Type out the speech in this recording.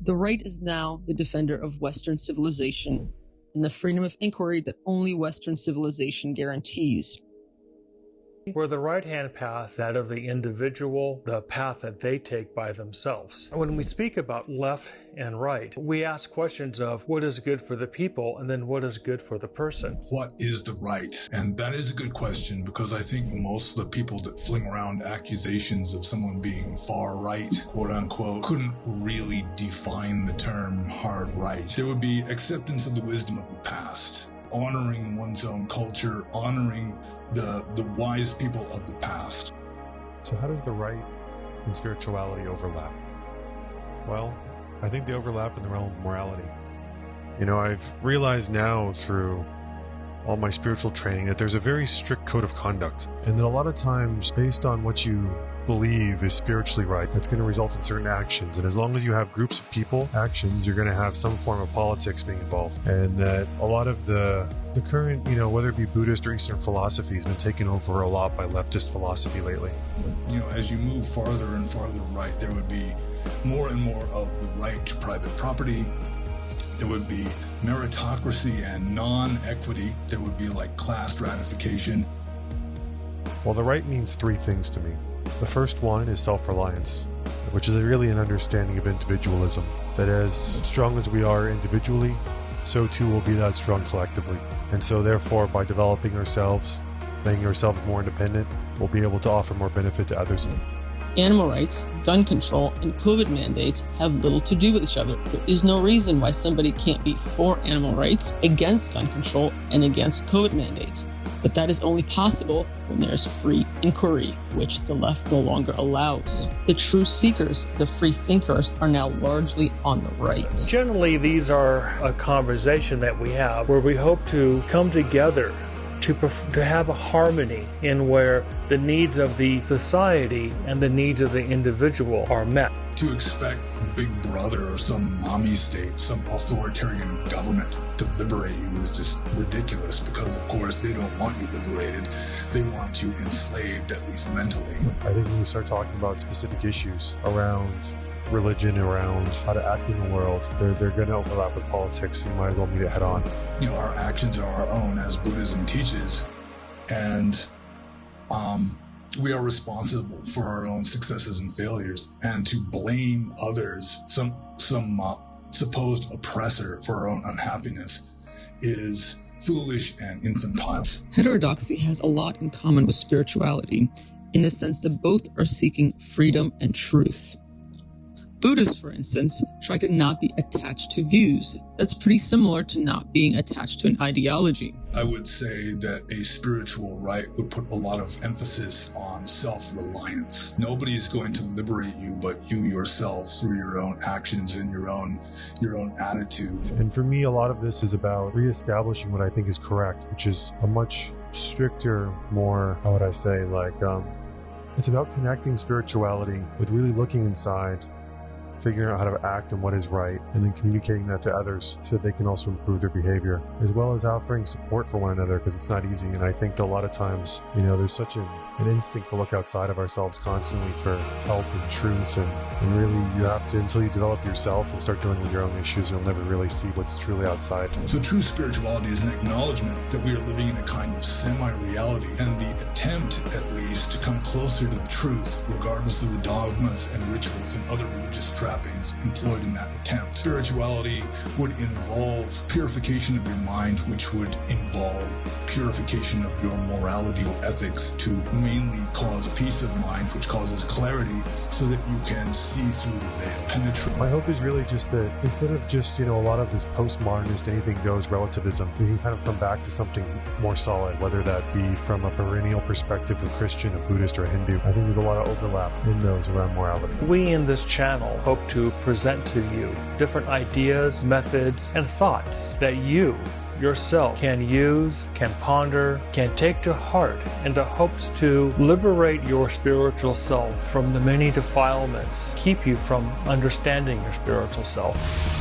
The right is now the defender of Western civilization and the freedom of inquiry that only Western civilization guarantees. Where the right-hand path, that of the individual, the path that they take by themselves. When we speak about left and right, we ask questions of what is good for the people and then what is good for the person. What is the right? And that is a good question, because I think most of the people that fling around accusations of someone being far right, quote unquote, couldn't really define the term hard right. There would be acceptance of the wisdom of the past, honoring one's own culture, honoring the wise people of the past. So how does the right and spirituality overlap? Well, I think they overlap in the realm of morality. I've realized now through all my spiritual training that there's a very strict code of conduct, and that a lot of times, based on what you believe is spiritually right, that's going to result in certain actions. And as long as you have groups of people, actions, you're going to have some form of politics being involved. And that a lot of the current, whether it be Buddhist or Eastern philosophy, has been taken over a lot by leftist philosophy lately. As you move farther and farther right, there would be more and more of the right to private property. There would be meritocracy and non-equity. There would be like class stratification. Well, the right means three things to me. The first one is self-reliance, which is really an understanding of individualism, that as strong as we are individually, so too will be that strong collectively. And so therefore, by developing ourselves, making ourselves more independent, we'll be able to offer more benefit to others. Animal rights, gun control, and COVID mandates have little to do with each other. There is no reason why somebody can't be for animal rights, against gun control, and against COVID mandates. But that is only possible when there's free inquiry, which the left no longer allows. The true seekers, the free thinkers, are now largely on the right. Generally, these are a conversation that we have where we hope to come together to have a harmony in where the needs of the society and the needs of the individual are met. To expect Big Brother or some mommy state, some authoritarian government to liberate you is just ridiculous, because of course they don't want you liberated. They want you enslaved, at least mentally. I think when we start talking about specific issues around religion, around how to act in the world, they're going to overlap with politics. You might as well meet it head on. Our actions are our own, as Buddhism teaches, and we are responsible for our own successes and failures. And to blame others, some supposed oppressor, for our own unhappiness is foolish and infantile. Heterodoxy has a lot in common with spirituality, in the sense that both are seeking freedom and truth. Buddhists, for instance, try to not be attached to views. That's pretty similar to not being attached to an ideology. I would say that a spiritual right would put a lot of emphasis on self-reliance. Nobody is going to liberate you but you yourself through your own actions and your own attitude. And for me, a lot of this is about reestablishing what I think is correct, which is a much stricter, more, how would I say, it's about connecting spirituality with really looking inside, figuring out how to act and what is right, and then communicating that to others so that they can also improve their behavior, as well as offering support for one another, because it's not easy. And I think that a lot of times, there's such an instinct to look outside of ourselves constantly for help and truth, and really you have to, until you develop yourself and start dealing with your own issues, you'll never really see what's truly outside. So true spirituality is an acknowledgement that we are living in a kind of semi-reality, and the attempt, at least, to come closer to the truth, regardless of the dogmas and rituals and other religious trappings employed in that attempt. Spirituality would involve purification of your mind, which would involve purification of your morality or ethics, to mainly cause peace of mind, which causes clarity, so that you can see through the veil, penetrate. My hope is really just that instead of just, a lot of this postmodernist, anything goes relativism, we can kind of come back to something more solid, whether that be from a perennial perspective, a Christian, a Buddhist, or a Hindu. I think there's a lot of overlap in those around morality. We in this channel hope to present to you different ideas, methods, and thoughts that you yourself can use, can ponder, can take to heart, in the hopes to liberate your spiritual self from the many defilements, keep you from understanding your spiritual self.